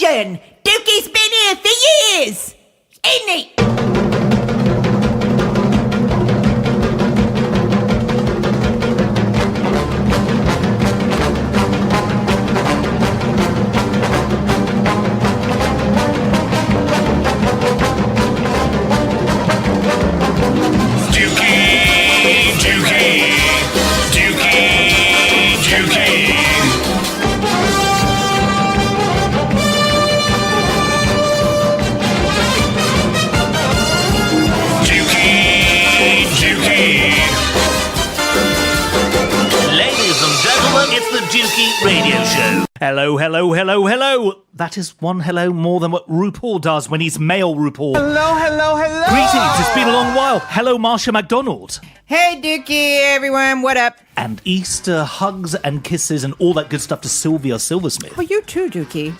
resurrection! Dukey's been here for years! Ain't he? Dukey Radio Show. Hello, hello, hello, hello. That is one hello more than what RuPaul does when he's male RuPaul. Hello, hello, hello. Greetings, it's been a long while. Hello, Marsha McDonald. Hey, Dukey, everyone, what up? And Easter hugs and kisses and all that good stuff to Sylvia Silversmith. Well, you too, Dukey.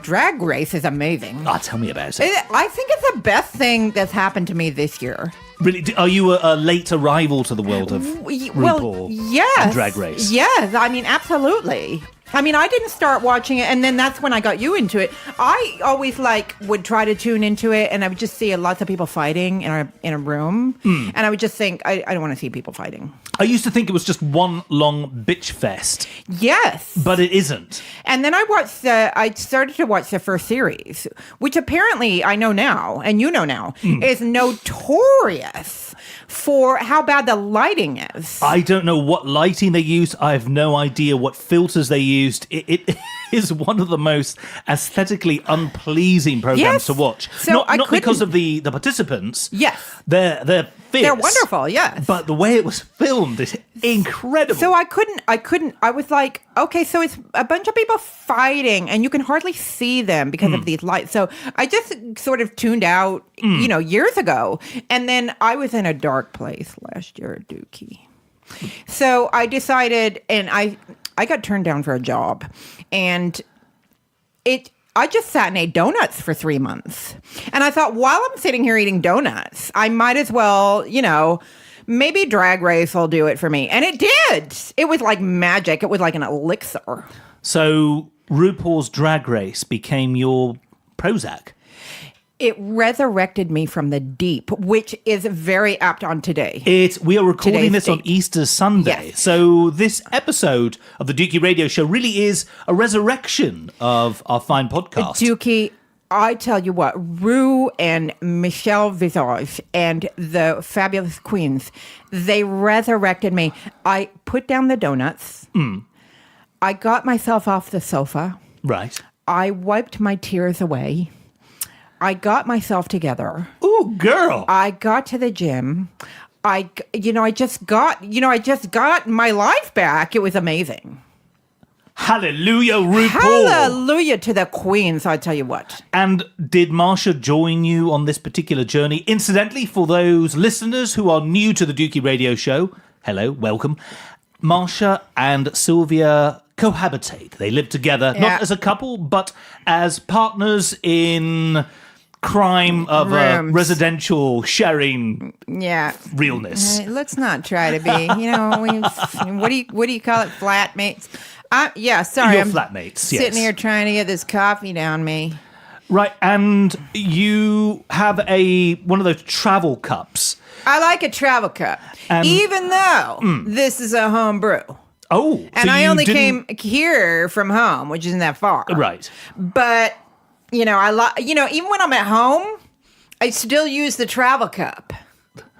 Drag Race is amazing. Tell me about it. I think it's the best thing that's happened to me this year. Really? Are you a late arrival to the world of RuPaul and Drag Race? Yes, I mean, absolutely. I mean, I didn't start watching it, and then that's when I got you into it. I always would try to tune into it, and I would just see lots of people fighting in a room, and I would just think, I don't want to see people fighting. I used to think it was just one long bitch fest. Yes, but it isn't. And then I started to watch the first series, which apparently I know now, and you know now, is notorious for how bad the lighting is. I don't know what lighting they used. I have no idea what filters they used. It is one of the most aesthetically unpleasing programs to watch. So not because of the participants. Yes. They're fierce. They're wonderful, yes. But the way it was filmed is incredible. So I was like, okay, so it's a bunch of people fighting and you can hardly see them because of these lights. So I just sort of tuned out, years ago. And then I was in a dark place last year at Dukey. So I decided, and I got turned down for a job, and I just sat and ate donuts for 3 months. And I thought, while I'm sitting here eating donuts, I might as well, maybe Drag Race will do it for me. And it did. It was like magic. It was like an elixir. So RuPaul's Drag Race became your Prozac. It resurrected me from the deep, which is very apt on today. We are recording this on Easter Sunday. Yes. So this episode of the Dukey Radio Show really is a resurrection of our fine podcast. Dukey, I tell you what, Rue and Michelle Visage and the fabulous queens, they resurrected me. I put down the donuts. I got myself off the sofa. Right. I wiped my tears away. I got myself together. Ooh, girl. I got to the gym. I just got my life back. It was amazing. Hallelujah, RuPaul. Hallelujah to the queens, I tell you what. And did Marsha join you on this particular journey? Incidentally, for those listeners who are new to the Dukey Radio Show, hello, welcome. Marsha and Sylvia cohabitate. They live together, not as a couple, but as partners in crime of residential sharing realness. Let's not try to be, what do you call it, flatmates? Sorry. Your flatmates, sitting here trying to get this coffee down me. Right, and you have one of those travel cups. I like a travel cup, even though this is a home brew. Oh, and I only came here from home, which isn't that far. Right. But, even when I'm at home, I still use the travel cup.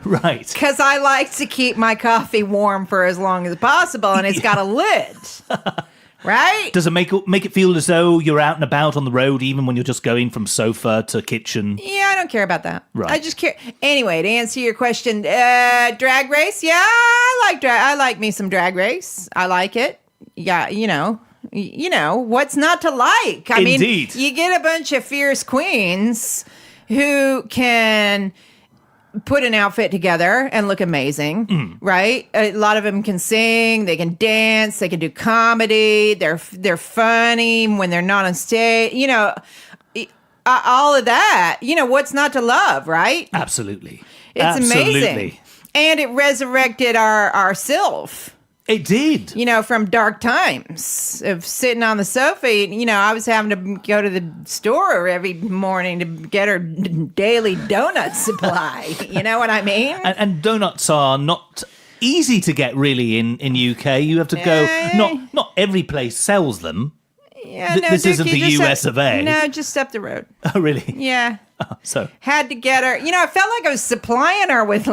Right. Because I like to keep my coffee warm for as long as possible, and it's got a lid. Right? Does it make it feel as though you're out and about on the road, even when you're just going from sofa to kitchen? Yeah, I don't care about that. Right. I just care. Anyway, to answer your question, Drag Race. Yeah, I like me some Drag Race. I like it. Yeah, what's not to like? I mean, you get a bunch of fierce queens who can put an outfit together and look amazing, right? A lot of them can sing, they can dance, they can do comedy, they're funny when they're not on stage, all of that. What's not to love, right? Absolutely. It's amazing. And it resurrected our Sylph. It did. From dark times of sitting on the sofa. I was having to go to the store every morning to get her daily donut supply. You know what I mean? And donuts are not easy to get really in UK. You have to go. Not every place sells them. Yeah, this isn't the US of A. No, just up the road. Oh, really? Yeah. So had to get her. I felt like I was supplying her with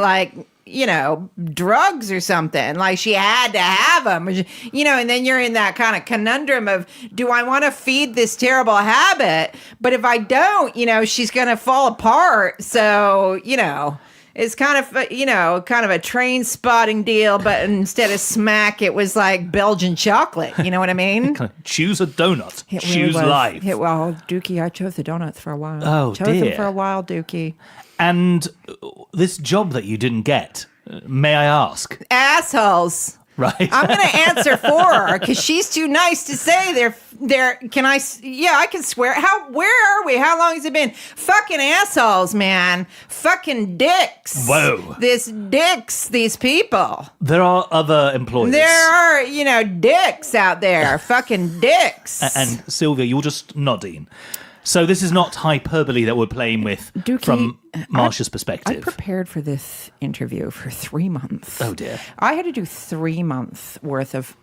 drugs or something. Like she had to have them. And then you're in that kind of conundrum of, do I want to feed this terrible habit? But if I don't, she's going to fall apart. So, it's kind of a train spotting deal, but instead of smack, it was like Belgian chocolate. You know what I mean? Choose a donut. Choose life. Well, Dukey, I chose the donuts for a while. Oh, chose them for a while, Dukey. And this job that you didn't get, may I ask? Assholes. Right. I'm going to answer for her because she's too nice to say they're, can I, yeah, I can swear. Where are we? How long has it been? Fucking assholes, man. Fucking dicks. Whoa. These people. There are other employers. There are, dicks out there. Fucking dicks. And Sylvia, you're just nodding. So this is not hyperbole that we're playing with Dukey, from Marsha's perspective. I prepared for this interview for 3 months. Oh, dear. I had to do 3 months worth of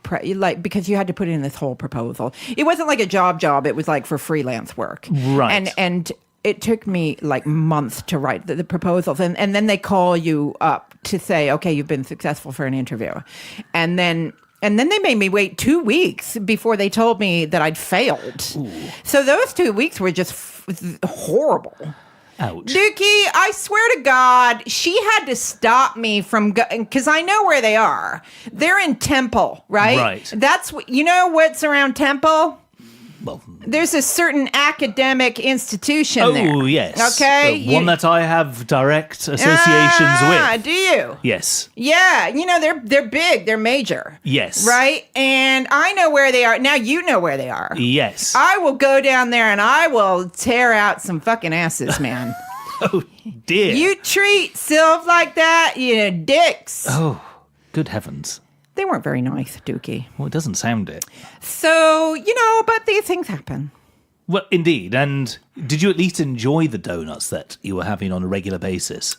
because you had to put in this whole proposal. It wasn't like a job. It was like for freelance work. Right. And it took me like months to write the proposals. And then they call you up to say, okay, you've been successful for an interview. And then they made me wait 2 weeks before they told me that I'd failed. Ooh. So those 2 weeks were just horrible. Ouch. Dukey, I swear to God, she had to stop me from going, because I know where they are. They're in Temple, right? Right. That's what's around Temple? Well, there's a certain academic institution there. Oh, yes. Okay. One that I have direct associations with. Do you? Yes. Yeah. They're big. They're major. Yes. Right? And I know where they are. Now you know where they are. Yes. I will go down there and I will tear out some fucking asses, man. Oh, dear. You treat Sylv like that, dicks. Oh, good heavens. They weren't very nice, Dukey. Well, it doesn't sound it. So, but these things happen. Well, indeed. And did you at least enjoy the donuts that you were having on a regular basis?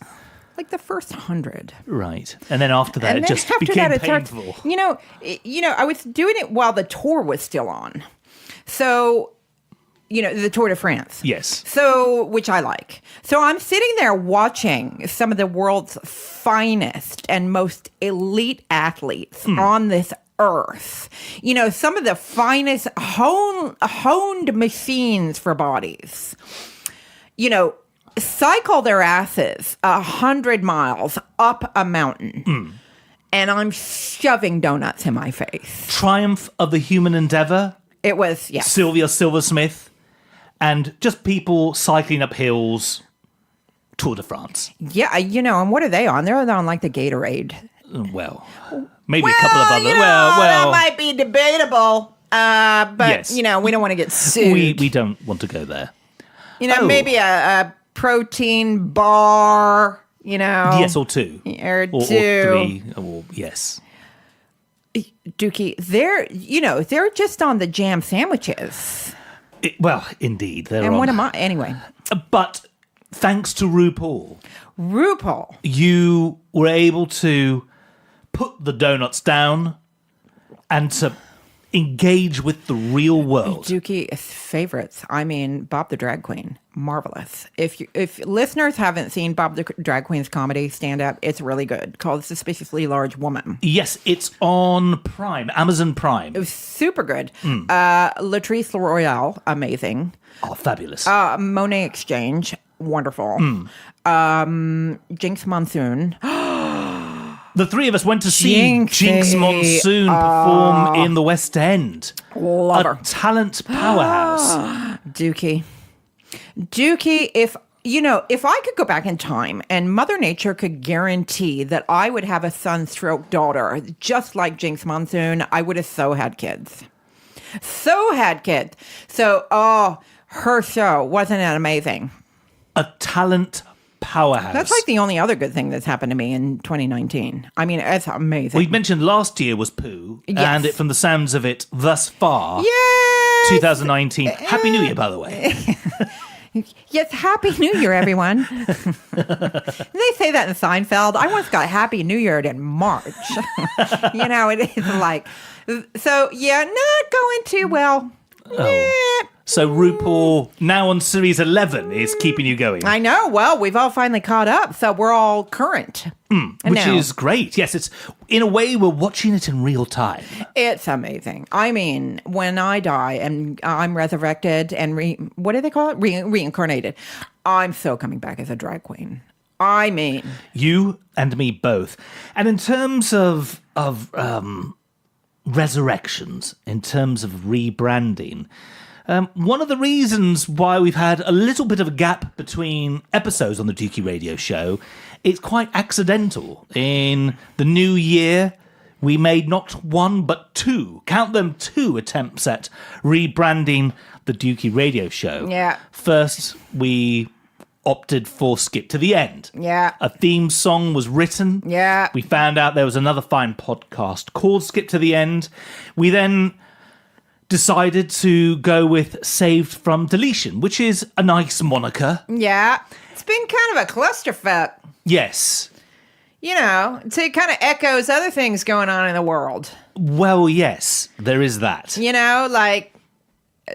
Like the first 100. Right. And then after that, it just became painful. I was doing it while the tour was still on. So, the Tour de France. Yes. So, which I like. So I'm sitting there watching some of the world's finest and most elite athletes on this earth. Some of the finest honed machines for bodies. Cycle their asses 100 miles up a mountain. And I'm shoving donuts in my face. Triumph of the human endeavor. It was, yes. Sylvia Silversmith. And just people cycling up hills, Tour de France. Yeah, and what are they on? They're on like the Gatorade. Well, maybe a couple of other. That might be debatable. But yes. We don't want to get sued. We don't want to go there. Maybe a protein bar. Yes, or two, or or 3, or yes. Dukey, they're just on the jam sandwiches. Well, indeed. And what am I? Anyway. But thanks to RuPaul, you were able to put the donuts down and to engage with the real world. Dukey, favorites. I mean, Bob the Drag Queen. Marvelous. If listeners haven't seen Bob the Drag Queen's comedy stand-up, it's really good. Called Suspiciously Large Woman. Yes, it's on Prime, Amazon Prime. It was super good. Latrice Royale, amazing. Oh, fabulous. Monet Exchange, wonderful. Jinx Monsoon. The three of us went to see Jinx Monsoon perform in the West End. Love her. Talent powerhouse. Dukey, if I could go back in time and Mother Nature could guarantee that I would have a son/daughter just like Jinx Monsoon, I would have so had kids. So, her show, wasn't it amazing? A talent powerhouse. That's like the only other good thing that's happened to me in 2019. I mean, it's amazing. We mentioned last year was poo, Yes. and from the sounds of it, thus far, Yes! 2019. Happy New Year, by the way. Yes, Happy New Year, everyone. They say that in Seinfeld. I once got Happy New Year in March. It is like, so yeah, not going too well. Oh. So RuPaul, now on series 11, is keeping you going. I know. Well, we've all finally caught up, so we're all current. Which is great. Yes, it's in a way we're watching it in real time. It's amazing. I mean, when I die and I'm resurrected and what do they call it? Reincarnated. I'm so coming back as a drag queen. I mean, you and me both. And in terms of resurrections, in terms of rebranding, one of the reasons why we've had a little bit of a gap between episodes on the Dukey Radio Show, it's quite accidental. In the new year, we made not one but two, count them, two attempts at rebranding the Dukey Radio Show. Yeah. First, we opted for Skip to the End. Yeah. A theme song was written. Yeah. We found out there was another fine podcast called Skip to the End. We then decided to go with Saved from Deletion, which is a nice moniker. Yeah. It's been kind of a clusterfuck. Yes. It kind of echoes other things going on in the world. Well, yes, there is that. Like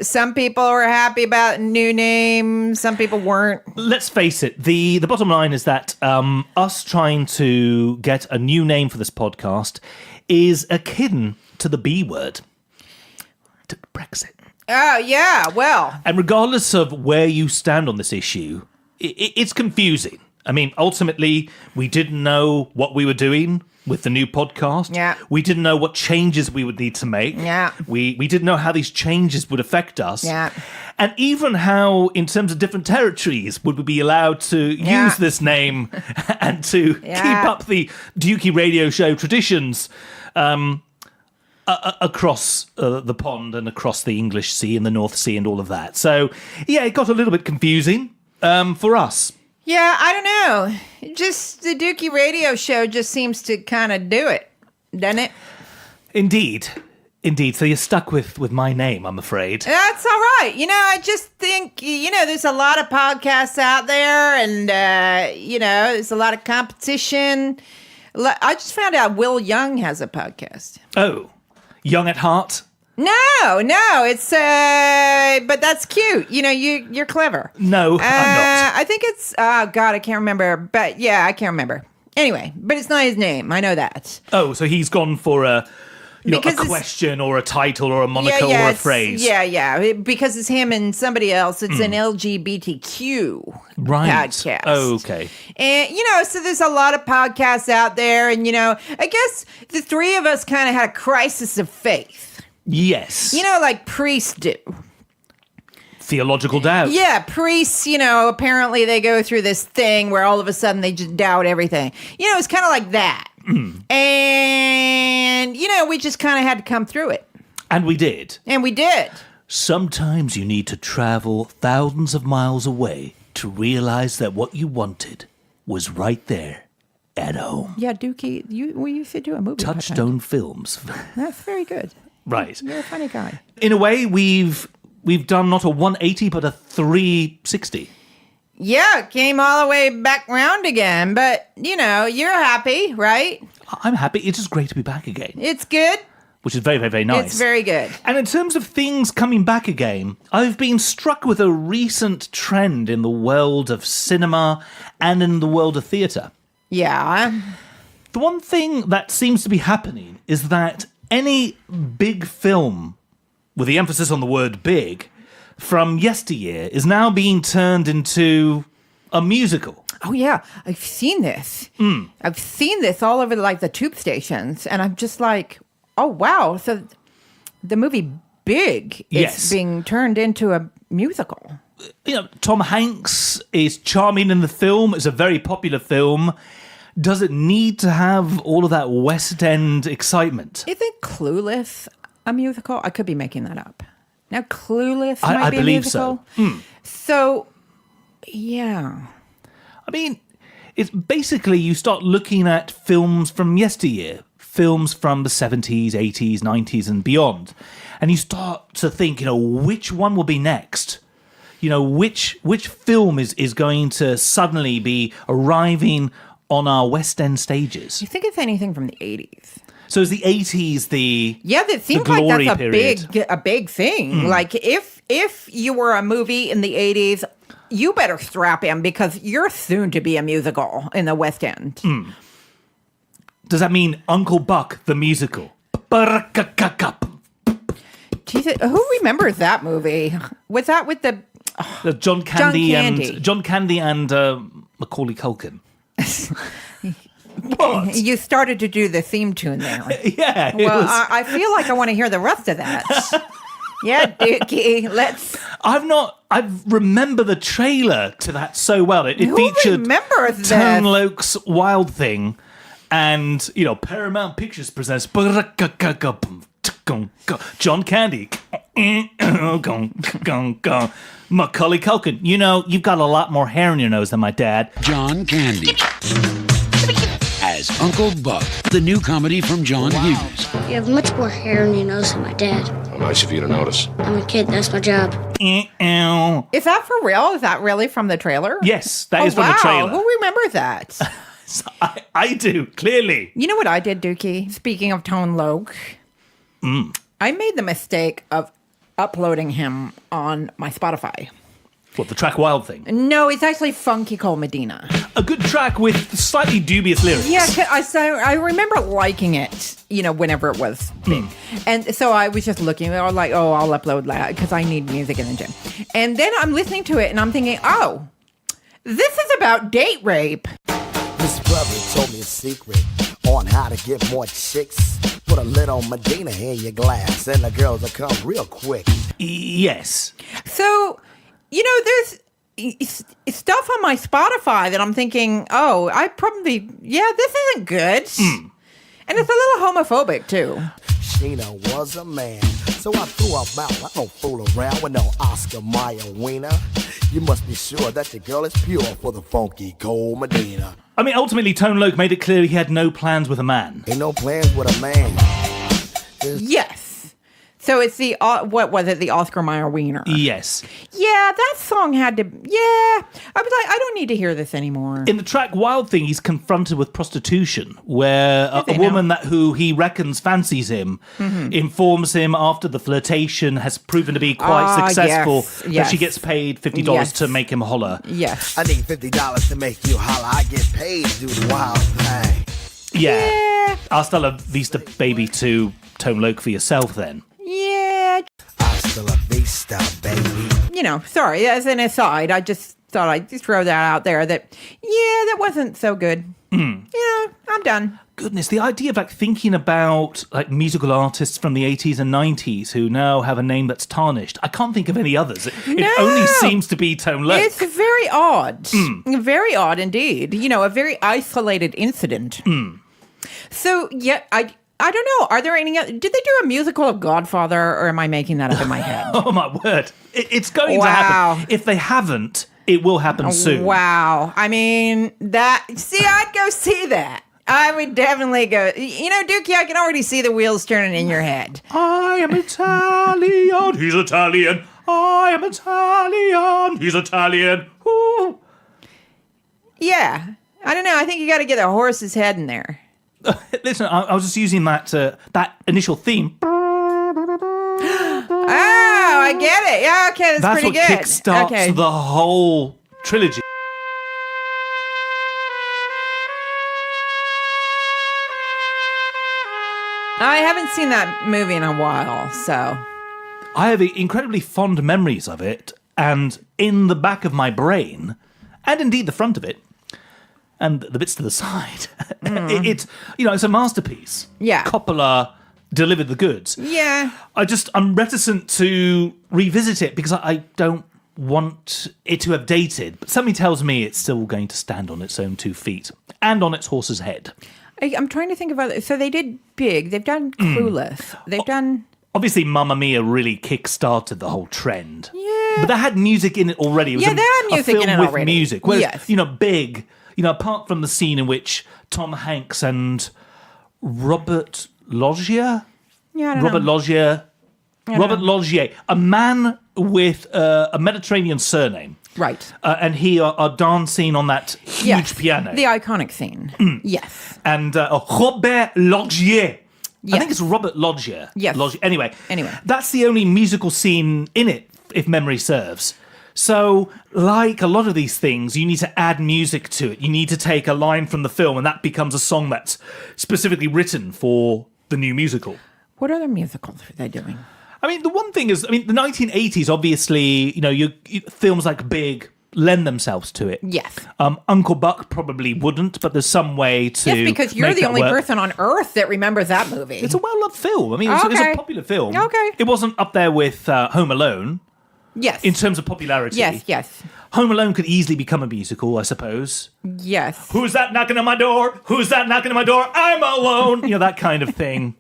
some people were happy about new names, some people weren't. Let's face it, the bottom line is that us trying to get a new name for this podcast is akin to the B word. To Brexit. Oh, yeah, well. And regardless of where you stand on this issue, it's confusing. I mean, ultimately, we didn't know what we were doing with the new podcast. Yeah. We didn't know what changes we would need to make. Yeah. We didn't know how these changes would affect us. Yeah. And even how, in terms of different territories, would we be allowed to use this name and to keep up the Dukey Radio Show traditions across the pond and across the English Sea and the North Sea and all of that. So, yeah, it got a little bit confusing for us. Yeah, I don't know. Just the Dukey Radio Show just seems to kind of do it, doesn't it? Indeed. So you're stuck with my name, I'm afraid. That's all right. I just think, there's a lot of podcasts out there and, there's a lot of competition. I just found out Will Young has a podcast. Oh, Young at Heart? No, it's but that's cute. You're clever. No, I'm not. I think it's I can't remember, but yeah, I can't remember. Anyway, but it's not his name. I know that. Oh, so he's gone for a question or a title or a moniker or a phrase. Yeah, because it's him and somebody else. It's an LGBTQ podcast. Oh, okay. And, so there's a lot of podcasts out there. And, I guess the three of us kind of had a crisis of faith. Yes. Like priests do. Theological doubt. Yeah, priests, apparently they go through this thing where all of a sudden they just doubt everything. It's kind of like that. And, we just kind of had to come through it. And we did. Sometimes you need to travel thousands of miles away to realize that what you wanted was right there at home. Yeah, Dukey, we used to do a movie. Touchstone Films. That's very good. Right. You're a funny guy. In a way, we've done not a 180, but a 360. Yeah, came all the way back round again. But, you're happy, right? I'm happy. It's just great to be back again. It's good. Which is very, very, very nice. It's very good. And in terms of things coming back again, I've been struck with a recent trend in the world of cinema and in the world of theatre. Yeah. The one thing that seems to be happening is that any big film, with the emphasis on the word big, from yesteryear is now being turned into a musical. Oh, yeah. I've seen this. I've seen this all over the tube stations. And I'm just like, oh, wow. So the movie Big is being turned into a musical. Tom Hanks is charming in the film. It's a very popular film. Does it need to have all of that West End excitement? Isn't Clueless a musical? I could be making that up. Now, Clueless might be a musical. I believe so. So, yeah. I mean, it's basically you start looking at films from yesteryear, films from the 70s, 80s, 90s and beyond, and you start to think, which one will be next? Which film is going to suddenly be arriving on our West End stages? Do you think it's anything from the 80s? So is the 80s that seems glory like that's period? a big thing. Like if you were a movie in the 80s, you better strap in because you're soon to be a musical in the West End. Does that mean Uncle Buck the musical? Jesus, who remembers that movie? Was that with the John Candy John Candy. and Macaulay Culkin? What? You started to do the theme tune there. Yeah. Well, I feel like I want to hear the rest of that. Yeah, Dukey, let's... I remember the trailer to that so well. It featured remembers Tone Loc's Wild Thing, and, Paramount Pictures presents John Candy. Macaulay Culkin. You've got a lot more hair in your nose than my dad. John Candy as Uncle Buck, the new comedy from John Hughes. You have much more hair in your nose than my dad. How nice of you to notice. I'm a kid, that's my job. Is that for real? Is that really from the trailer? Yes, that is from the trailer. Who remembers that? I do, clearly. You know what I did, Dukey? Speaking of Tone Loc, I made the mistake of uploading him on my Spotify. What, the track Wild Thing? No, it's actually Funky Cold Medina. A good track with slightly dubious lyrics. Yeah, I remember liking it, whenever it was big. And so I was just looking, I was like, I'll upload that because I need music in the gym. And then I'm listening to it and I'm thinking, this is about date rape. This brother told me a secret on how to get more chicks. Put a little Medina in your glass and the girls will come real quick. Yes. So... there's stuff on my Spotify that I'm thinking, this isn't good. And it's a little homophobic, too. Sheena was a man, so I threw her out. I don't fool around with no Oscar Mayer wiener. You must be sure that your girl is pure for the funky cold Medina. I mean, ultimately, Tone Loc made it clear he had no plans with a man. Ain't no plans with a man. Yes. So it's the, what was it, the Oscar Mayer wiener? Yes. Yeah, that song had to, I was like, I don't need to hear this anymore. In the track Wild Thing, he's confronted with prostitution, where a woman who he reckons fancies him informs him after the flirtation has proven to be quite successful that she gets paid $50 to make him holler. Yes. I need $50 to make you holler. I get paid to do the wild thing. Yeah. Hasta la vista, baby, to Tone Loc for yourself, then. Yeah. Hasta la vista, baby. Sorry, as an aside, I just thought I'd just throw that out there that wasn't so good. I'm done. Goodness, the idea of thinking about musical artists from the 80s and 90s who now have a name that's tarnished. I can't think of any others. It only seems to be Tone Loc. It's very odd. Very odd indeed. A very isolated incident. So, I don't know. Are there any did they do a musical of Godfather, or am I making that up in my head? Oh, my word. It's going to happen. If they haven't, it will happen soon. Wow. I mean, I'd go see that. I would definitely go. Dukey, I can already see the wheels turning in your head. I am Italian. He's Italian. I am Italian. He's Italian. Woo. Yeah. I don't know. I think you got to get a horse's head in there. Listen, I was just using that initial theme. Oh, I get it. Yeah, okay, that's pretty good. That's what kickstarts the whole trilogy. I haven't seen that movie in a while, so... I have incredibly fond memories of it, and in the back of my brain, and indeed the front of it, and the bits to the side, it's a masterpiece. Yeah. Coppola delivered the goods. Yeah. I'm reticent to revisit it because I don't want it to have dated, but something tells me it's still going to stand on its own 2 feet and on its horse's head. I'm trying to think about it. So they did Big. They've done Clueless. They've done... Obviously, Mamma Mia really kick-started the whole trend. Yeah. But that had music in it already. It was Yeah, they had music a film in it with already. music. Whereas, Yes. Big, apart from the scene in which Tom Hanks and Robert Loggia? Yeah, I don't Robert know. Loggia. Robert Loggia, a man with a Mediterranean surname. Right. And he are dancing on that huge Yes. piano. The iconic scene. Yes. And Robert Loggia. I Yes. think it's Robert Loggia. Yes. Anyway, Anyway. that's the only musical scene in it, if memory serves. So, like a lot of these things, you need to add music to it. You need to take a line from the film, and that becomes a song that's specifically written for the new musical. What other musicals are they doing? I mean, the one thing is, the 1980s, obviously, films like Big lend themselves to it. Yes. Uncle Buck probably wouldn't, but there's some way to Yes, because you're make the that only work. person on earth that remembers that movie. It's a well-loved film. I mean, it's Okay. a popular film. Okay. It wasn't up there with Home Alone Yes. in terms of popularity. Yes. Home Alone could easily become a musical, I suppose. Yes. Who's that knocking on my door? Who's that knocking on my door? I'm alone. That kind of thing.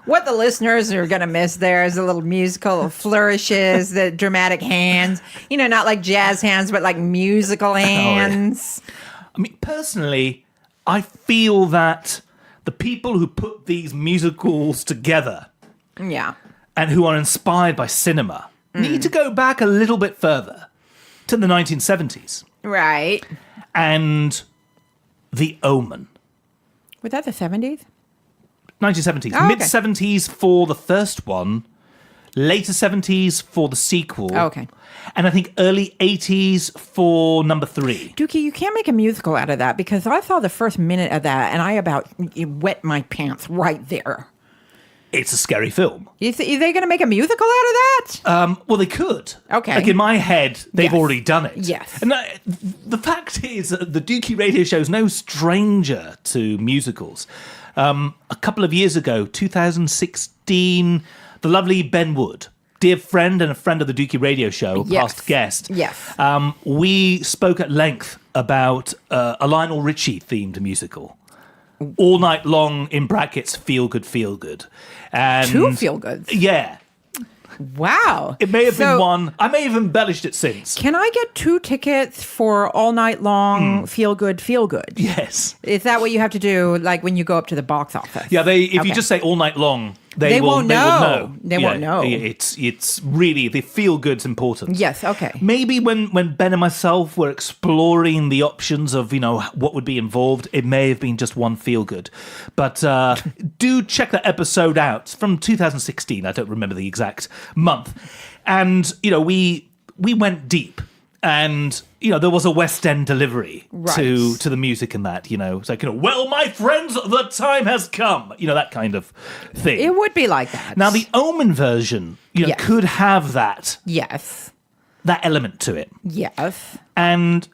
What the listeners are going to miss there is a little musical flourishes, the dramatic hands. Not like jazz hands, but like musical hands. I mean, personally, I feel that the people who put these musicals together Yeah. and who are inspired by cinema need to go back a little bit further to the 1970s Right. and The Omen. Was that the 70s? 1970s. Oh, okay. Mid-70s for the first one, later 70s for the sequel. Oh, okay. And I think early 80s for number 3. Dukey, you can't make a musical out of that because I saw the first minute of that and I about wet my pants right there. It's a scary film. Are they going to make a musical out of that? Well, they could. Okay. Like in my head, they've Yes. already done it. Yes. And the fact is, the Dukey radio show is no stranger to musicals. A couple of years ago, 2016, the lovely Ben Wood, dear friend and a friend of the Dukey radio show, Yes. past guest. Yes. We spoke at length about a Lionel Richie themed musical. All Night Long, in brackets, feel good. And 2 feel-goods. Yeah. Wow. It may have So, been one. I may have embellished it since. Can I get 2 tickets for all night long feel good? Yes. Is that what you have to do like when you go up to the box office? Yeah, if you Okay. just say all night long, they They will won't They will know. know. They won't know. It's really the feel good's important. Yes, okay. Maybe when Ben and myself were exploring the options of what would be involved, it may have been just one feel good. But do check that episode out. It's from 2016. I don't remember the exact month. And we went deep. And there was a West End delivery Right. to the music in that. It's like well, my friends, the time has come. That kind of thing. It would be like that. Now the Omen version, Yes. could have that Yes. element to it, Yes. and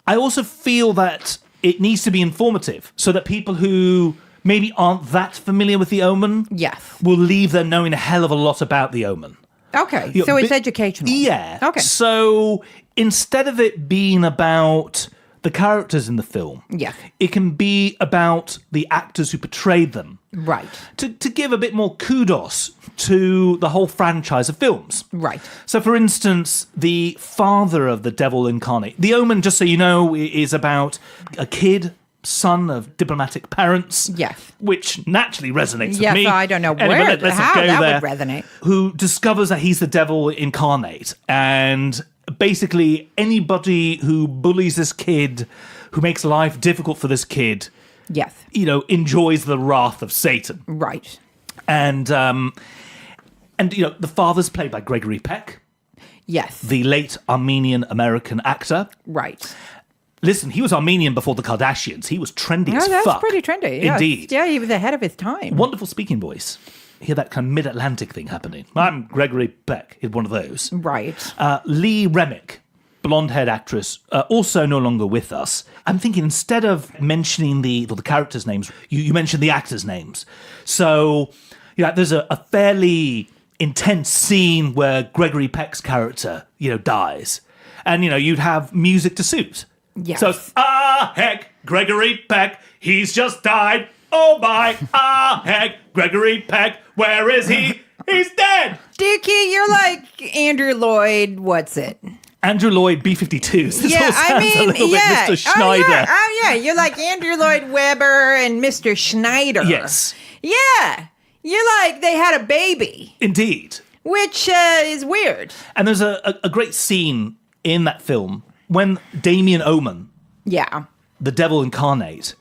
I also feel that it needs to be informative, so that people who maybe aren't that familiar with the Omen, Yes. will leave there knowing a hell of a lot about the Omen. Okay. Yeah, So it's but- educational. Yeah. Okay. So instead of it being about the characters in the film, Yeah. it can be about the actors who portrayed them. Right. To give a bit more kudos to the whole franchise of films. Right. So, for instance, the father of the devil incarnate, The Omen, just so you know, is about a kid, son of diplomatic parents. Yes. Which naturally resonates Yes, with me. I don't know Anyway, where, let's how go that there. would resonate. Who discovers that he's the devil incarnate. And basically, anybody who bullies this kid, who makes life difficult for this kid, Yes. enjoys the wrath of Satan. Right. And the father's played by Gregory Peck, Yes. the late Armenian-American actor. Right. Listen, he was Armenian before the Kardashians. He was trendy No, as that's fuck. pretty trendy. Yes. Indeed. Yeah, he was ahead of his time. Wonderful speaking voice. Hear that kind of mid-Atlantic thing happening. I'm Gregory Peck, in one of those. Right. Lee Remick, blonde-haired actress, also no longer with us. I'm thinking instead of mentioning the characters' names, you mentioned the actors' names. So, there's a fairly intense scene where Gregory Peck's character, dies. And, you'd have music to suit. Yes. So, heck, Gregory Peck, he's just died. Oh my, heck, Gregory Peck, where is he? He's dead! Dukey, you're like Andrew Lloyd, what's it? Andrew Lloyd, B-52s. This Yeah, all sounds I mean, a little yeah. bit Mr. Schneider. Oh, yeah. You're like Andrew Lloyd Webber and Mr. Schneider. Yes. Yeah. You're like they had a baby, Indeed. which is weird. And there's a great scene in that film when Damien Omen, Yeah. the devil incarnate,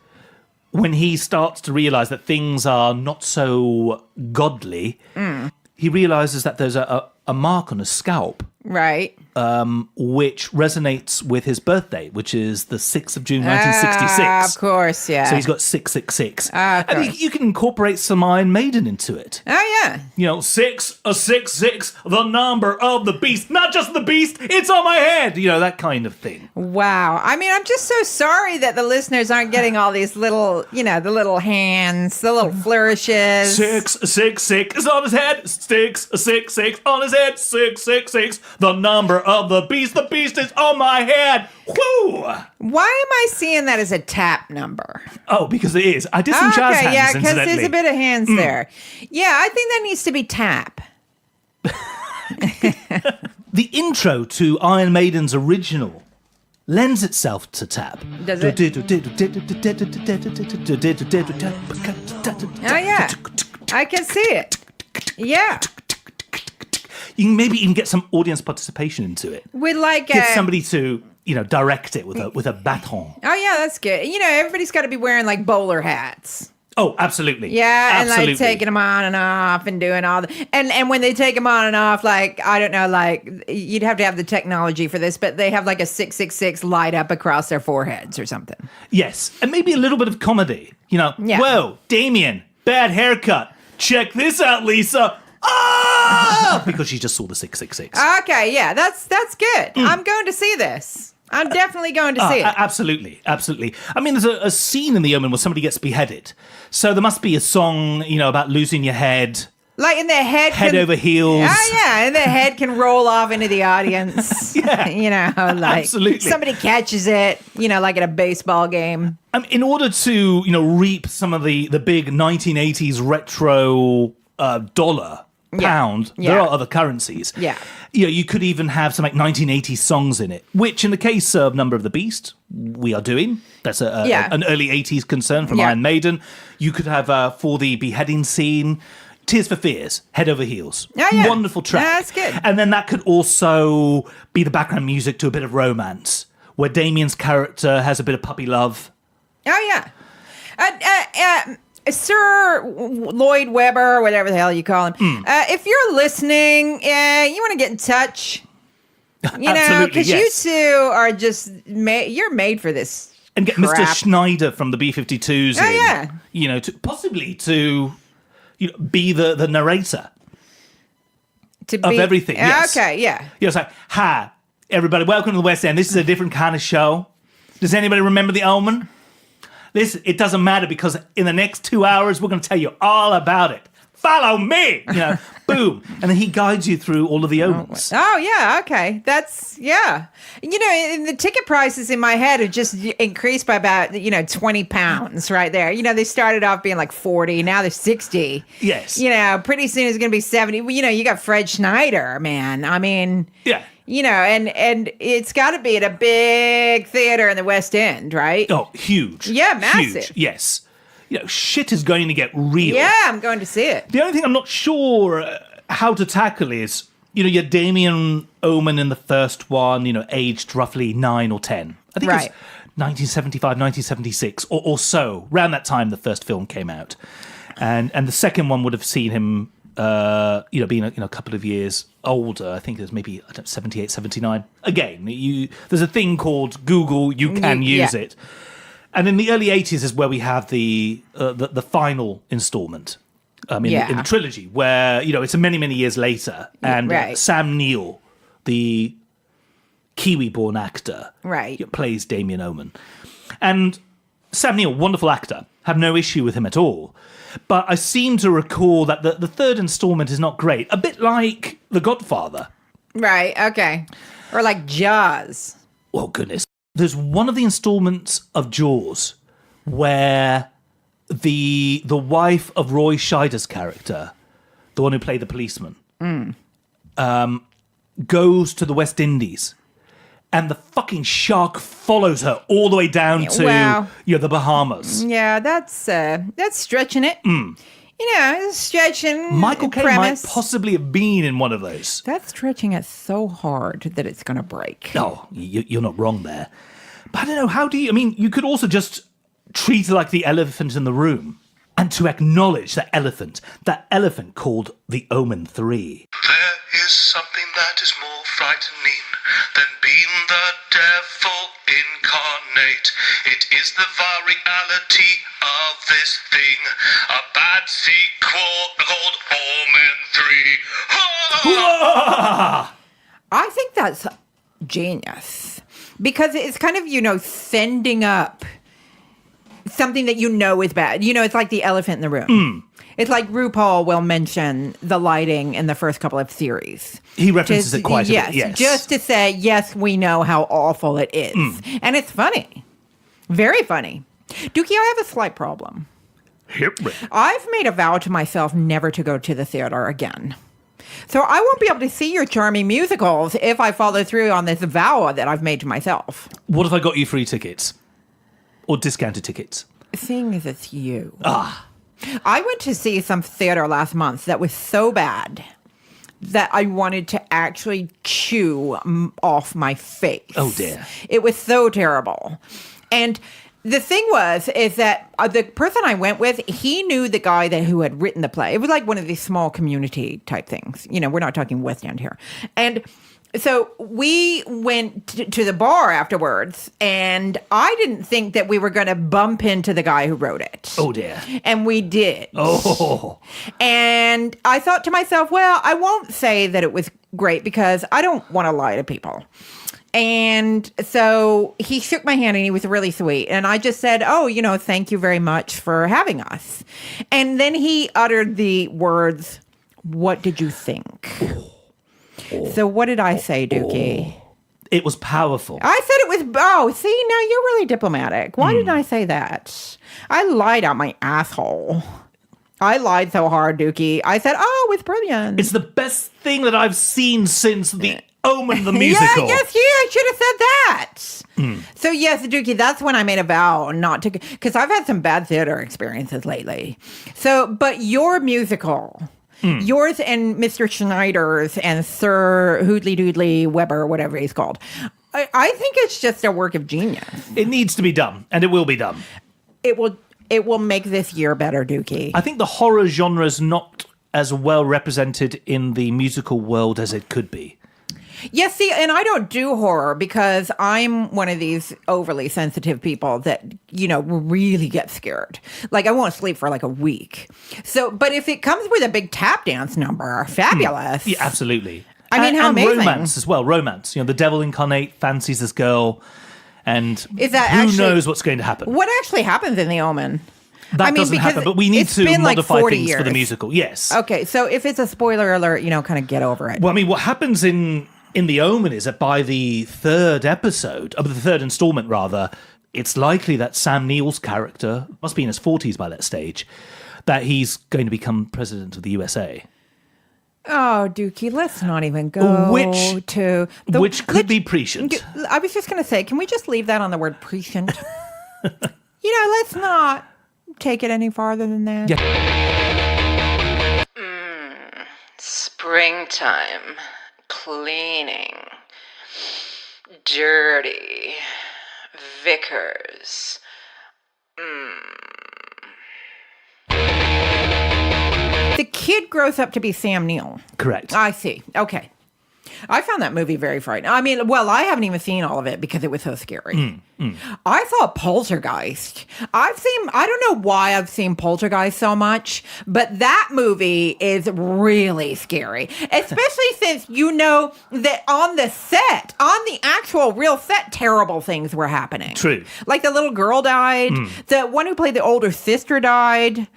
when he starts to realize that things are not so godly, he realizes that there's a mark on his scalp, Right. which resonates with his birthday, which is the 6th of June, 1966. Of course, yeah. So he's got 666. Of And course. you can incorporate some Iron Maiden into it. Oh, yeah. You know, 666, the number of the beast. Not just the beast, it's on my head. You know, that kind of thing. Wow. I mean, I'm just so sorry that the listeners aren't getting all these little, the little hands, the little flourishes. 666 is on his head. 666 on his head. 666, the number of the beast. The beast is on my head. Whoo! Why am I seeing that as a tap number? Oh, because it is. I did some jazz hands, yeah, because there's incidentally. a bit of hands there. Yeah, I think that needs to be tap. The intro to Iron Maiden's original lends itself to tap. Does it? Oh, yeah. I can see it. Yeah. You can maybe even get some audience participation into it. With like Get somebody to, direct it with a baton. Oh, yeah, that's good. Everybody's got to be wearing like bowler hats. Oh, absolutely. Yeah, and Absolutely. like taking them on and off and doing all the and when they take them on and off, like I don't know, like you'd have to have the technology for this, but they have like a 666 light up across their foreheads or something. Yes, and maybe a little bit of comedy. Yeah. Whoa, Damien, bad haircut. Check this out, Lisa. Ah! Because she just saw the 666. Okay, yeah, that's good. I'm going to see this. I'm definitely going to see it. Absolutely, absolutely. I mean, there's a scene in The Omen where somebody gets beheaded. So there must be a song, about losing your head. Like in the head Over heels. Oh yeah, and the head can roll off into the audience. Yeah. Like Absolutely. somebody catches it, like at a baseball game. In order to, reap some of the big 1980s retro dollar, pound, there are other currencies. Yeah. You could even have some like 1980s songs in it, which in the case of Number of the Beast, we are doing. That's an early 80s concern from Iron Maiden. You could have, for the beheading scene, Tears for Fears, Head Over Heels. Oh, yeah. Wonderful track. Yeah, that's good. And then that could also be the background music to a bit of romance, where Damien's character has a bit of puppy love. Oh yeah. Sir Lloyd Webber, whatever the hell you call him. If you're listening, you want to get in touch. Absolutely, because yes. you two are just you're made for this. And get crap. Mr. Schneider from the B-52s Oh, in, yeah. to be the narrator To of everything. Yes. Okay, yeah. It's like, hi, everybody, welcome to the West End. This is a different kind of show. Does anybody remember The Omen? It doesn't matter because in the next 2 hours, we're going to tell you all about it. Follow me! Boom. And then he guides you through all of the omens. Oh, yeah, okay. That's, yeah. And the ticket prices in my head have just increased by about, 20 pounds right there. They started off being like 40, now they're 60. Yes. Pretty soon it's going to be 70. You got Fred Schneider, man. I mean, Yeah. And it's got to be at a big theater in the West End, right? Oh, huge. Yeah, massive. Huge. Yes. Shit is going to get real. Yeah, I'm going to see it. The only thing I'm not sure how to tackle is, you had Damien Omen in the first one, aged roughly 9 or 10. I think it was 1975, 1976 or so. Around that time, the first film came out. And the second one would have seen him, being a couple of years older. I think it was maybe 78, 79. Again, there's a thing called Google. You can use it. And in the early 80s is where we have the final installment in the trilogy, where, it's many, many years later. And Sam Neill, the Kiwi-born actor, plays Damien Omen. And Sam Neill, wonderful actor, have no issue with him at all. But I seem to recall that the third installment is not great. A bit like The Godfather. Right, okay. Or like Jaws. Oh, goodness. There's one of the installments of Jaws where the wife of Roy Scheider's character the one who played the policeman, goes to the West Indies, and the fucking shark follows her all the way down to the Bahamas. Yeah, that's stretching it. It's stretching. Michael Caine premise. might possibly have been in one of those. That's stretching it so hard that it's going to break. Oh, you're not wrong there. But I don't know, how do you... I mean, you could also just treat it like the elephant in the room, and to acknowledge that elephant called the Omen 3. There is something that is more frightening than being the devil incarnate. It is the reality of this thing, a bad sequel called Omen 3. I think that's genius. Because it's kind of, sending up something that is bad. It's like the elephant in the room. It's like RuPaul will mention the lighting in the first couple of series. He references it quite a bit, yes. Just to say, yes, we know how awful it is. And it's funny. Very funny. Dukey, I have a slight problem. Hit me. I've made a vow to myself never to go to the theater again. So I won't be able to see your charming musicals if I follow through on this vow that I've made to myself. What if I got you free tickets? Or discounted tickets? Seeing as it's you. I went to see some theater last month that was so bad that I wanted to actually chew off my face. Oh, dear. It was so terrible. And the thing is that the person I went with, he knew the guy who had written the play. It was like one of these small community type things. We're not talking West End here. And so we went to the bar afterwards, and I didn't think that we were going to bump into the guy who wrote it. Oh, dear. And we did. Oh. And I thought to myself, well, I won't say that it was great because I don't want to lie to people. And so he shook my hand and he was really sweet. And I just said, thank you very much for having us. And then he uttered the words, "What did you think?" So what did I say, Dukey? It was powerful. I said it was, see, now you're really diplomatic. Why didn't I say that? I lied out my asshole. I lied so hard, Dukey. I said, it's brilliant. It's the best thing that I've seen since the Omen the musical. Yes, I should have said that. So yes, Dukey, that's when I made a vow not to, because I've had some bad theater experiences lately. So, but your musical, yours and Mr. Schneider's and Sir Hoodly Doodly Weber, whatever he's called, I think it's just a work of genius. It needs to be done, and it will be done. It will make this year better, Dukey. I think the horror genre is not as well represented in the musical world as it could be. Yes, see, and I don't do horror because I'm one of these overly sensitive people that, really get scared. Like, I won't sleep for like a week. So, but if it comes with a big tap dance number, fabulous. Yeah, absolutely. I mean, how amazing. Romance as well, romance. The devil incarnate fancies this girl, and is that who actually, knows what's going to happen. What actually happens in The Omen? That doesn't happen, but we need to modify things for the musical. Yes. Okay, so if it's a spoiler alert, kind of get over it. Well, I mean, what happens in The Omen is that by the third installment, rather, it's likely that Sam Neill's character must be in his 40s by that stage, that he's going to become president of the USA. Oh, Dukey, let's not even go which could be prescient. I was just going to say, can we just leave that on the word prescient? Let's not take it any farther than that. Yeah. Springtime. Cleaning. Dirty. Vickers. The kid grows up to be Sam Neill. Correct. I see. Okay. I found that movie very frightening. I mean, I haven't even seen all of it because it was so scary. I saw Poltergeist. I don't know why I've seen Poltergeist so much, but that movie is really scary. Especially since that on the set, on the actual real set, terrible things were happening. True. Like the little girl died. The one who played the older sister died.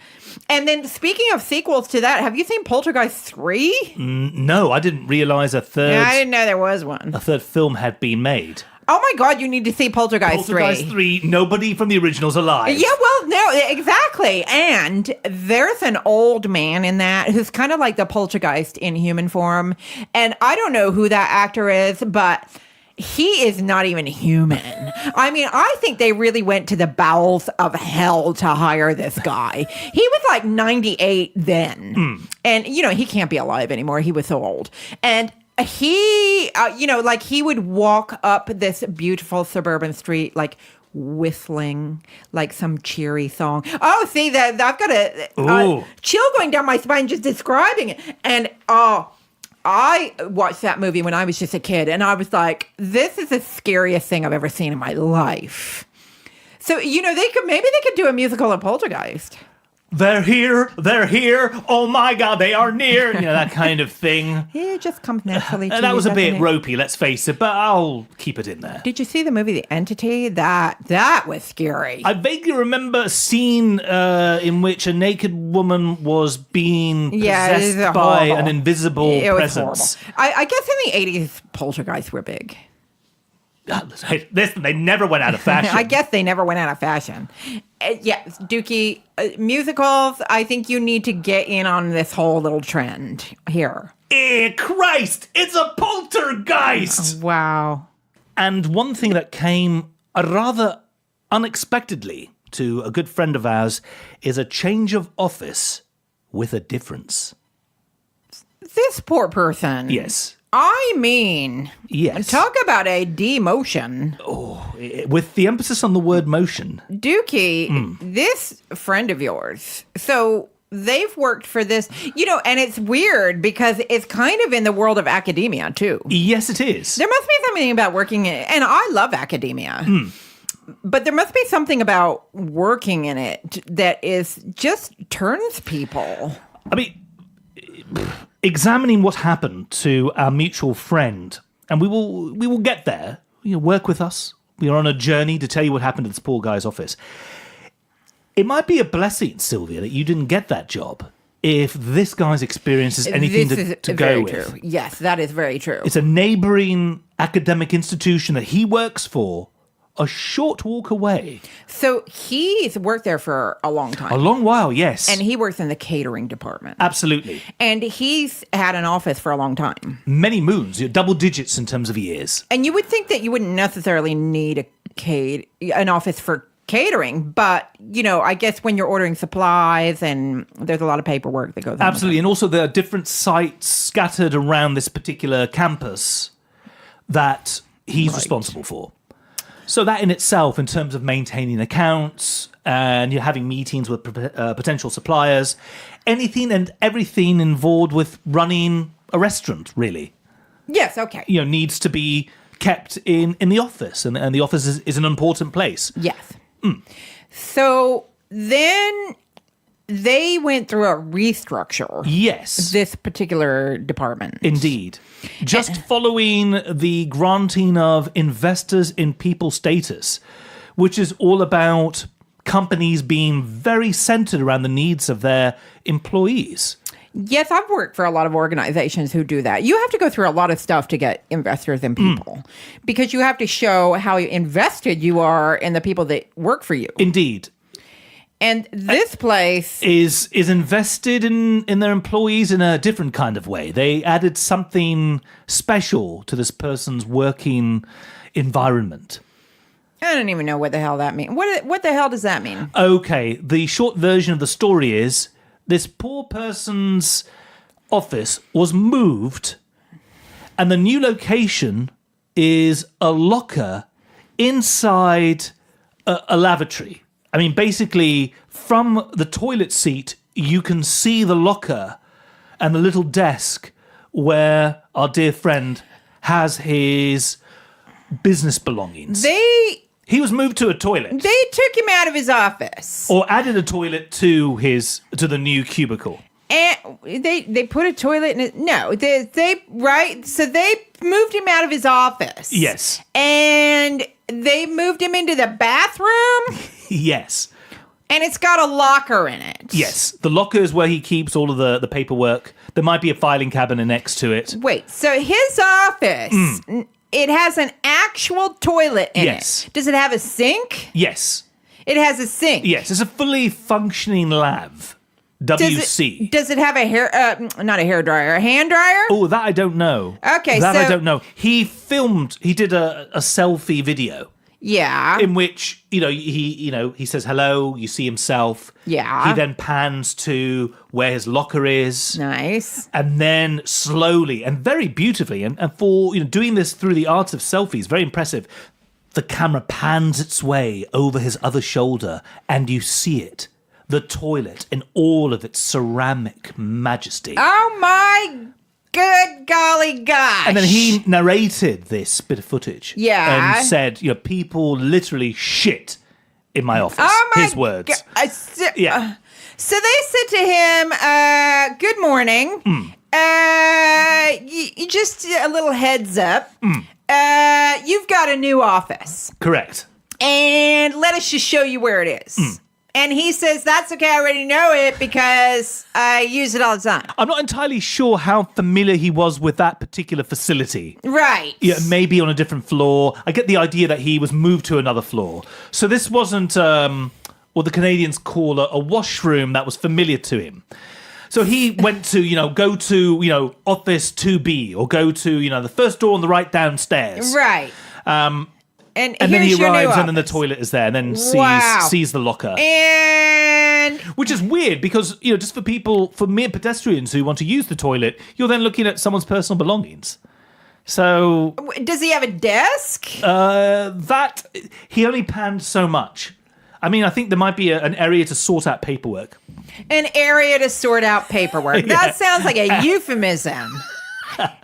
And then, speaking of sequels to that, have you seen Poltergeist 3? No, I didn't realize a third... I didn't know there was one. A third film had been made. Oh my God, you need to see Poltergeist 3. Poltergeist 3, nobody from the original's alive. Yeah, well, no, exactly. And there's an old man in that who's kind of like the Poltergeist in human form. And I don't know who that actor is, but he is not even human. I mean, I think they really went to the bowels of hell to hire this guy. He was like 98 then. And, he can't be alive anymore. He was so old. And he, like he would walk up this beautiful suburban street, like whistling like some cheery song. Oh, see that I've got a chill going down my spine just describing it. And I watched that movie when I was just a kid, and I was like, this is the scariest thing I've ever seen in my life. So, they could do a musical of Poltergeist. They're here, oh my God, they are near, that kind of thing. It just comes naturally to And that you, was a bit doesn't it? ropey, let's face it, but I'll keep it in there. Did you see the movie The Entity? That was scary. I vaguely remember a scene in which a naked woman was being possessed by an invisible it was presence. Horrible. I guess in the 80s, Poltergeists were big. Listen, they never went out of fashion. I guess they never went out of fashion. Yes, Dukey, musicals, I think you need to get in on this whole little trend here. Christ, it's a poltergeist! Wow. And one thing that came rather unexpectedly to a good friend of ours is a change of office with a difference. This poor person. Yes. I mean, Yes. talk about a demotion. With the emphasis on the word motion. Dukey, this friend of yours, so they've worked for this, and it's weird because it's kind of in the world of academia too. Yes, it is. There must be something about working in, and I love academia, but there must be something about working in it that is just turns people. I mean, examining what happened to our mutual friend, and we will get there. Work with us. We are on a journey to tell you what happened to this poor guy's office. It might be a blessing, Sylvia, that you didn't get that job if this guy's experience is anything to go with. True. Yes, that is very true. It's a neighboring academic institution that he works for, a short walk away. So he's worked there for a long time. A long while, yes. And he works in the catering department. Absolutely. And he's had an office for a long time. Many moons, double digits in terms of years. And you would think that you wouldn't necessarily need an office for catering, but, I guess when you're ordering supplies and there's a lot of paperwork that goes on. Absolutely. And also there are different sites scattered around this particular campus that he's responsible for. So that in itself, in terms of maintaining accounts and you're having meetings with potential suppliers, anything and everything involved with running a restaurant, really. Yes, okay. Needs to be kept in the office, and the office is an important place. Yes. So then they went through a restructure. Yes. This particular department. Indeed. Just following the granting of investors in people status, which is all about companies being very centered around the needs of their employees. Yes, I've worked for a lot of organizations who do that. You have to go through a lot of stuff to get investors in people because you have to show how invested you are in the people that work for you. Indeed. And this place is invested in their employees in a different kind of way. They added something special to this person's working environment. I don't even know what the hell that means. What the hell does that mean? Okay, the short version of the story is this poor person's office was moved, and the new location is a locker inside a lavatory. I mean, basically, from the toilet seat, you can see the locker and the little desk where our dear friend has his business belongings. He was moved to a toilet. They took him out of his office. Or added a toilet to the new cubicle. And they put a toilet in it. No, they right. So they moved him out of his office. Yes. And they moved him into the bathroom. Yes. And it's got a locker in it. Yes. The locker is where he keeps all of the paperwork. There might be a filing cabinet next to it. Wait, so his office, it has an actual actual toilet in Yes. it. Does it have a sink? Yes. It has a sink. Yes, it's a fully functioning lav. WC. Does it have a not a hair dryer, a hand dryer? Oh, that I don't know. Okay, that so- I don't know. He did a selfie video Yeah. in which, he says hello, you see himself. Yeah. He then pans to where his locker is. Nice. And then slowly and very beautifully, and for doing this through the art of selfies, very impressive, the camera pans its way over his other shoulder and you see it. The toilet in all of its ceramic majesty. Oh my good golly gosh. And then he narrated this bit of footage. Yeah. And said, people literally shit in my office. Oh my His words. Yeah. So they said to him, good morning. You just a little heads up. You've got a new office. Correct. And let us just show you where it is. And he says, that's okay, I already know it because I use it all the time. I'm not entirely sure how familiar he was with that particular facility. Right. Yeah, maybe on a different floor. I get the idea that he was moved to another floor. So this wasn't what the Canadians call a washroom that was familiar to him. So he went to, go to, office 2B or go to, the first door on the right downstairs. Right. And then he here's your new arrives and then the office. toilet is there and then Wow. sees the locker. And Which is weird because, just for mere pedestrians who want to use the toilet, you're then looking at someone's personal belongings. So does he have a desk? that he only panned so much. I mean, I think there might be an area to sort out paperwork. An area to sort out paperwork. Yeah. That sounds like a euphemism.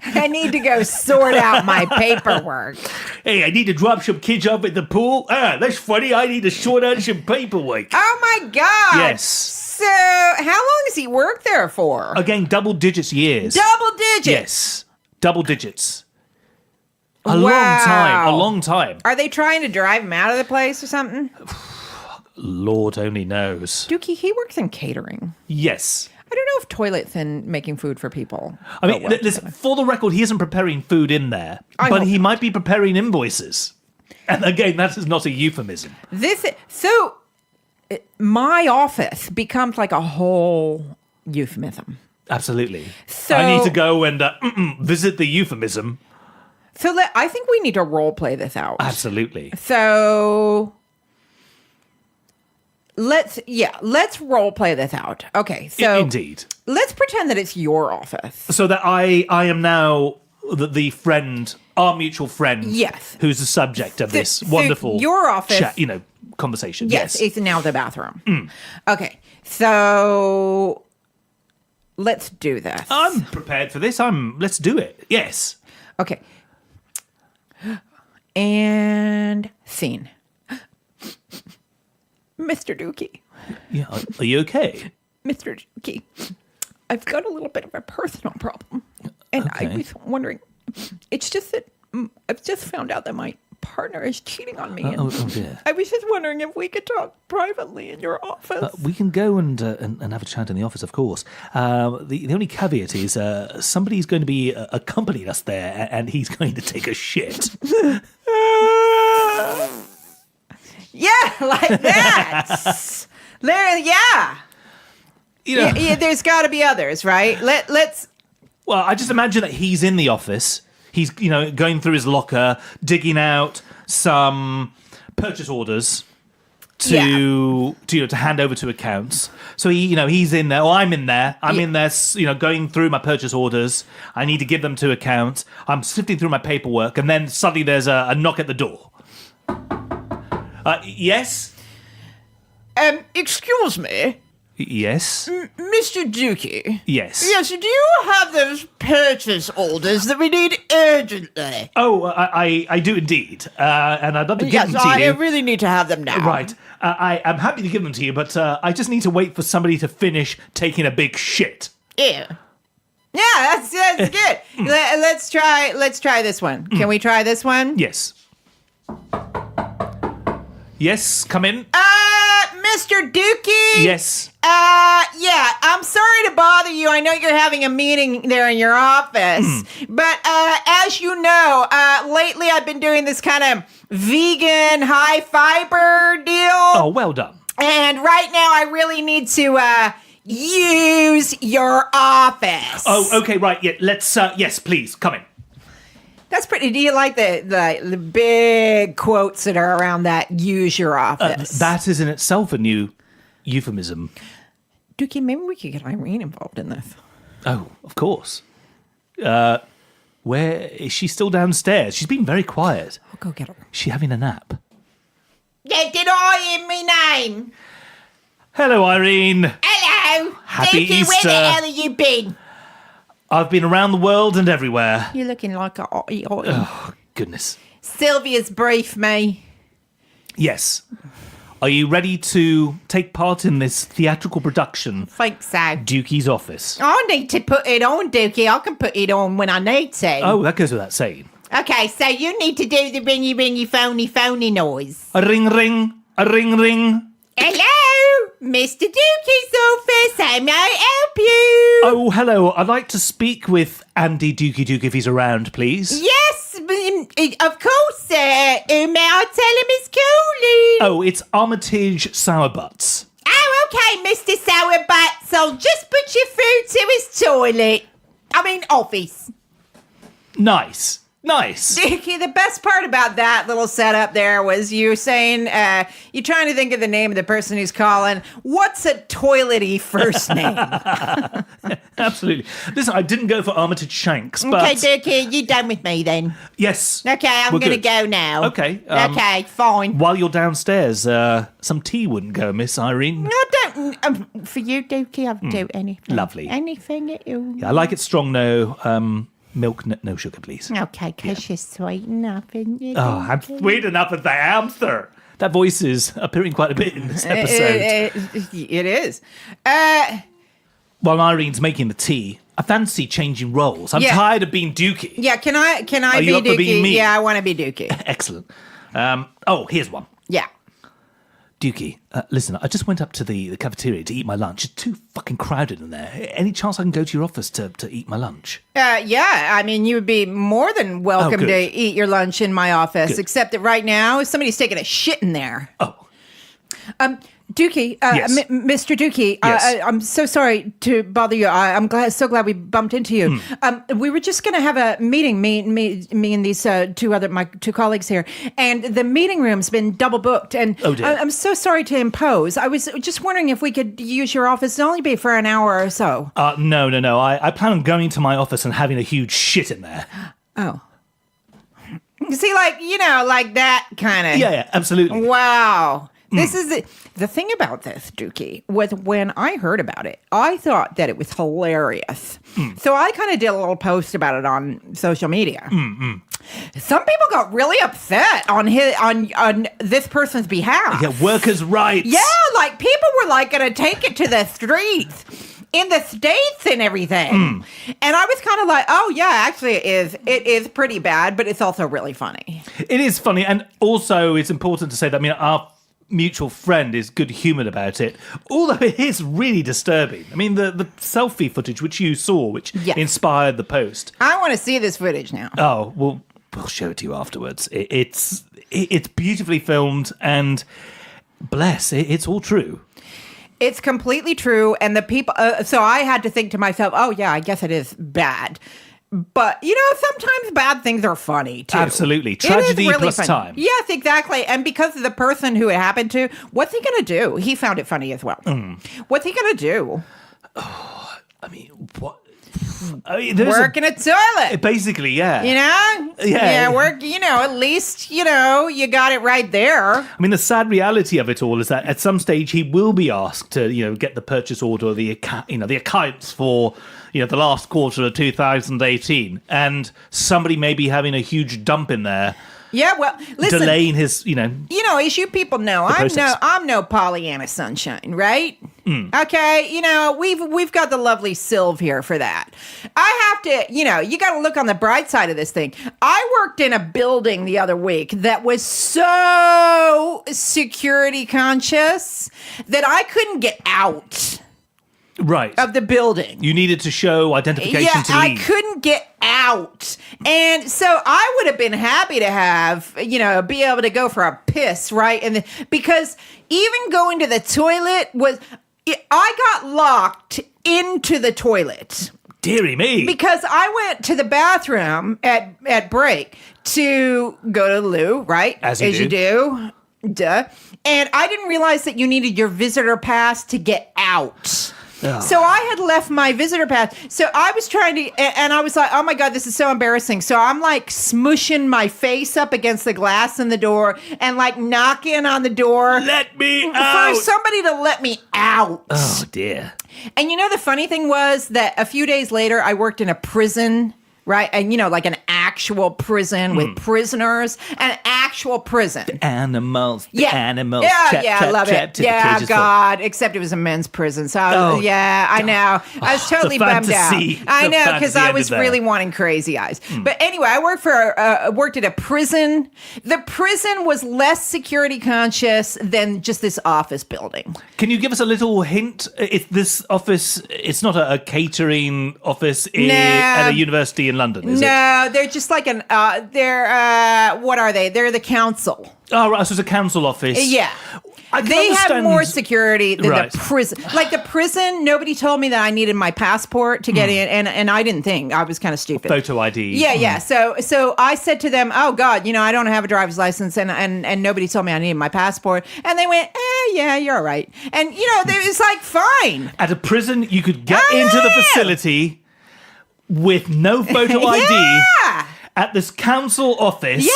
I need to go sort out my paperwork. Hey, I need to drop some kids off at the pool. That's funny. I need to sort out some paperwork. Oh my God. Yes. So how long has he worked there for? Again, double digits years. Double digits. Yes. Double digits. A Wow. long time. Are they trying to drive him out of the place or something? Lord only knows. Dukey, he works in catering. Yes. I don't know if toilets and making food for people. I mean, go well listen, for the record, he isn't preparing food in there, but he might be preparing invoices. And again, that is not a euphemism. My office becomes like a whole euphemism. Absolutely. So- I need to go and visit the euphemism. So I think we need to role play this out. Absolutely. So let's role play this out. Okay, so Indeed. let's pretend that it's your office. So that I am now the friend, our mutual friend, Yes. who's the subject of this So wonderful your office- chat, conversation. Yes, it's now the bathroom. Okay, so let's do this. I'm prepared for this. Let's do it. Yes. Okay. And scene. Mr. Dukey. Yeah. Are you okay? Mr. Dukey, I've got a little bit of a personal problem. And I Okay. was wondering, it's just that I've just found out that my partner is cheating on me. And Oh dear. I was just wondering if we could talk privately in your office. We can go and have a chat in the office, of course. The only caveat is somebody's going to be accompanying us there, and he's going to take a shit. Yeah, like that. Yeah. Yeah, there's got to be others, right? Let's. Well, I just imagine that he's in the office. He's, going through his locker, digging out some purchase orders to hand over to accounts. So he's in there. Or I'm in there. I'm in there, going through my purchase orders. I need to give them to accounts. I'm sifting through my paperwork, and then suddenly there's a knock at the door. Yes. Excuse me, Yes. Mr. Dukey. Yes. Yes, do you have those purchase orders that we need urgently? Oh, I do indeed, and I'd love to give them to I you. really need to have them now. Right. I am happy to give them to you, but I just need to wait for somebody to finish taking a big shit. Yeah. Yeah, that's good. Let's try this one. Can we try this one? Yes. Yes, come in. Mr. Dukey. Yes. Yeah, I'm sorry to bother you. I know you're having a meeting there in your office. But as you know, lately I've been doing this kind of vegan high fiber deal. Oh, well done. And right now I really need to use your office. Oh, okay, right. Yeah, let's. Yes, please come in. That's pretty. Do you like the big quotes that are around that? Use your office. That is in itself a new euphemism. Dukey, maybe we could get Irene involved in this. Oh, of course. Where is she? Still downstairs? She's been very quiet. I'll go get her. Is she having a nap? Yeah, did I hear me name? Hello, Irene. Hello. Happy Dukey, Easter. where the hell have you been? I've been around the world and everywhere. You're looking like a Oh, goodness. Sylvia's briefed me. Yes. Are you ready to take part in this theatrical production, Think so. Dukey's Office? I need to put it on, Dukey. I can put it on when I need to. Oh, that goes without saying. Okay, so you need to do the ringy, ringy, phony, phony noise. A ring, ring, a ring, ring. Hello, Mr. Dukey's office. How may I help you? Oh, hello. I'd like to speak with Andy Dukey if he's around, please. Yes, of course, sir. Who may I tell him is calling? Oh, it's Armitage Sourbuts. Oh, okay, Mr. Sourbutt. So just put you through to his toilet. Office. Nice. Nice. Dukey, the best part about that little setup there was you saying, you're trying to think of the name of the person who's calling. What's a toilety first name? Absolutely. Listen, I didn't go for Armitage Shanks, but... Okay, Dukey, you done with me then? Yes. Okay, I'm we're going to good. go now. Okay. Okay, fine. While you're downstairs, some tea wouldn't go, Miss Irene. No, don't. For you, Dukey, I'll do anything. Lovely. Anything at you. Yeah, I like it strong, no milk, no sugar, please. Okay, because you're sweet enough, isn't you? Oh, I'm sweet enough as I am, sir. That voice is appearing quite a bit in this episode. It is. While Irene's making the tea, I fancy changing roles. I'm tired of being Dukey. Yeah, can I Are be you up for Dukey? being me? Yeah, I want to be Dukey. Excellent. Here's one. Yeah. Dukey, listen, I just went up to the cafeteria to eat my lunch. It's too fucking crowded in there. Any chance I can go to your office to eat my lunch? Yeah, you would be more than welcome good. to eat your lunch in my office, Good. except that right now somebody's taking a shit in there. Oh. Dukey, Yes. Mr. Dukey, Yes. I'm so sorry to bother you. I'm so glad we bumped into you. We were just going to have a meeting, me and these my two colleagues here, and the meeting room's been double booked. And Oh, dear. I'm so sorry to impose. I was just wondering if we could use your office. It'll only be for an hour or so. No. I plan on going to my office and having a huge shit in there. Oh. You see, like that kind of. Yeah, absolutely. Wow. This is the thing about this, Dukey, was when I heard about it, I thought that it was hilarious. So I kind of did a little post about it on social media. Some people got really upset on this person's behalf. Yeah, workers' rights. Yeah, like people were like going to take it to the streets in the States and everything. And I was kind of like, oh yeah, actually it is pretty bad, but it's also really funny. It is funny, and also it's important to say that, our mutual friend is good-humoured about it, although it is really disturbing. The selfie footage which you saw, which inspired the post. I want to see this footage now. Oh, well, we'll show it to you afterwards. It's beautifully filmed, and it's all true. It's completely true, and the people... so I had to think to myself, oh yeah, I guess it is bad. But, sometimes bad things are funny, too. Absolutely. Tragedy really plus funny. time. Yes, exactly. And because of the person who it happened to, what's he going to do? He found it funny as well. What's he going to do? What? Work in a toilet. Basically, yeah. Yeah, work, at least, you got it right there. The sad reality of it all is that at some stage he will be asked to, get the purchase order or the accounts for, the last quarter of 2018, and somebody may be having a huge dump in there. Yeah, well, listen. delaying his, As you people know, process. I'm no Pollyanna sunshine, right? Okay, we've got the lovely Sylv here for that. I have to, you got to look on the bright side of this thing. I worked in a building the other week that was so security conscious that I couldn't get out right. of the building. You needed to show identification to leave. I couldn't get out. And so I would have been happy to have, be able to go for a piss, right? And because even going to the toilet I got locked into the toilet. Deary me. Because I went to the bathroom at break to go to the loo, right? As you do. Duh. And I didn't realize that you needed your visitor pass to get out. Oh. So I had left my visitor pass. So I was trying to, and I was like, oh my God, this is so embarrassing. So I'm like smushing my face up against the glass in the door and like knocking on the door. Let me out. For somebody to let me out. Oh, dear. And the funny thing was that a few days later, I worked in a prison, right? And, like an actual prison with prisoners, an actual prison. Animals. Yeah, I love it. Yeah, God, except it was a men's prison. So, I know. I was totally bummed out. I know, because I was really wanting crazy eyes. But anyway, I worked at a prison. The prison was less security conscious than just this office building. Can you give us a little hint? If this office, it's not a catering office at a university in London, is it? No, they're just like what are they? They're the council. Oh, right, so it's a council office. Yeah. They have more security than the prison. Like the prison, nobody told me that I needed my passport to get in, and I didn't think. I was kind of stupid. Photo ID. Yeah. So I said to them, oh, God, I don't have a driver's license, and nobody told me I needed my passport. And they went, yeah, you're all right. And, it's like, fine. At a prison, you could get into the facility with no photo ID. At this council office,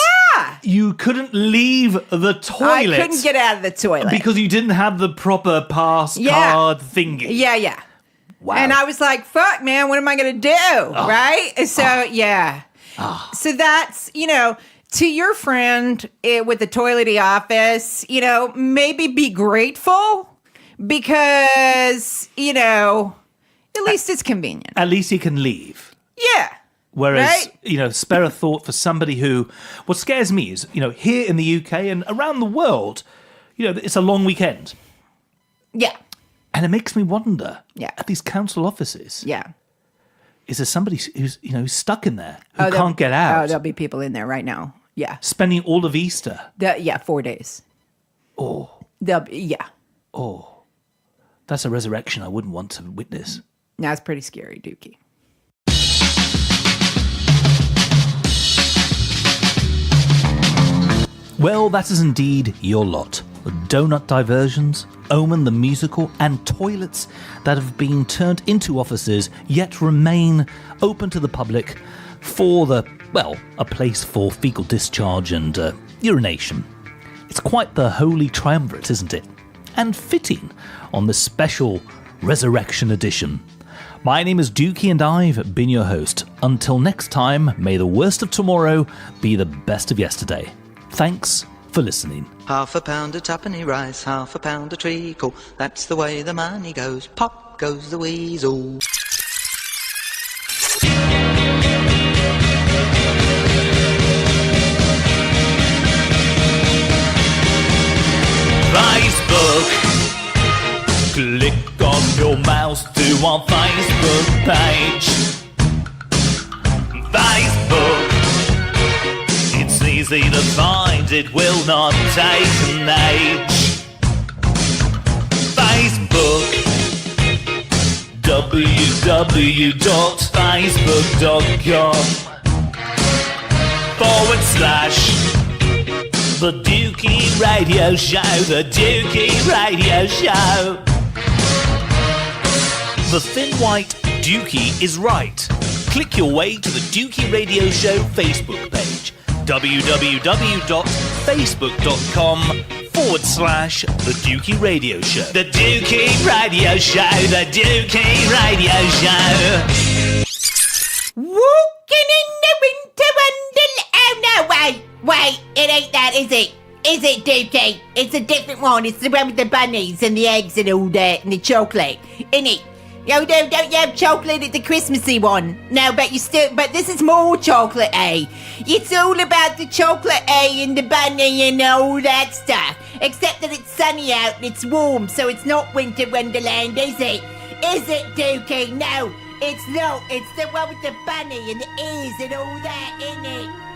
you couldn't leave the toilet. I couldn't get out of the toilet. Because you didn't have the proper pass card thingy. Yeah. Wow. And I was like, fuck, man, what am I going to do? Right? So, So that's, to your friend with the toilety office, maybe be grateful because, at least it's convenient. At least he can leave. Yeah. Whereas, spare a thought for somebody who, what scares me is, here in the UK and around the world, it's a long weekend. Yeah. And it makes me wonder, Yeah. at these council offices, Yeah. is there somebody who's, stuck in there who can't get out? Oh, there'll be people in there right now. Yeah. Spending all of Easter. 4 days. Oh. Oh. That's a resurrection I wouldn't want to witness. That's pretty scary, Dukey. Well, that is indeed your lot. The doughnut diversions, Omen the musical, and toilets that have been turned into offices yet remain open to the public for a place for fecal discharge and urination. It's quite the holy triumvirate, isn't it? And fitting on this special Resurrection edition. My name is Dukey and I've been your host. Until next time, may the worst of tomorrow be the best of yesterday. Thanks for listening. Half a pound of tuppenny rice, half a pound of treacle. That's the way the money goes. Pop goes the weasel. Facebook. Click on your mouse to our Facebook page. Facebook. It's easy to find, it will not take an age. Facebook. www.facebook.com/. The Dukey Radio Show, the Dukey Radio Show. The thin white Dukey is right. Click your way to the Dukey Radio Show Facebook page. www.facebook.com/The Dukey Radio Show. The Dukey Radio Show, the Dukey Radio Show. Walking in the winter wonderland. Oh no, wait. Wait, it ain't that, is it? Is it, Dukey? It's a different one. It's the one with the bunnies and the eggs and all that and the chocolate, innit? No, don't you have chocolate at the Christmassy one? No, but this is more chocolate, eh? It's all about the chocolate, eh, and the bunny and all that stuff. Except that it's sunny out and it's warm, so it's not Winter Wonderland, is it? Is it, Dukey? No, it's not. It's the one with the bunny and the ears and all that, innit?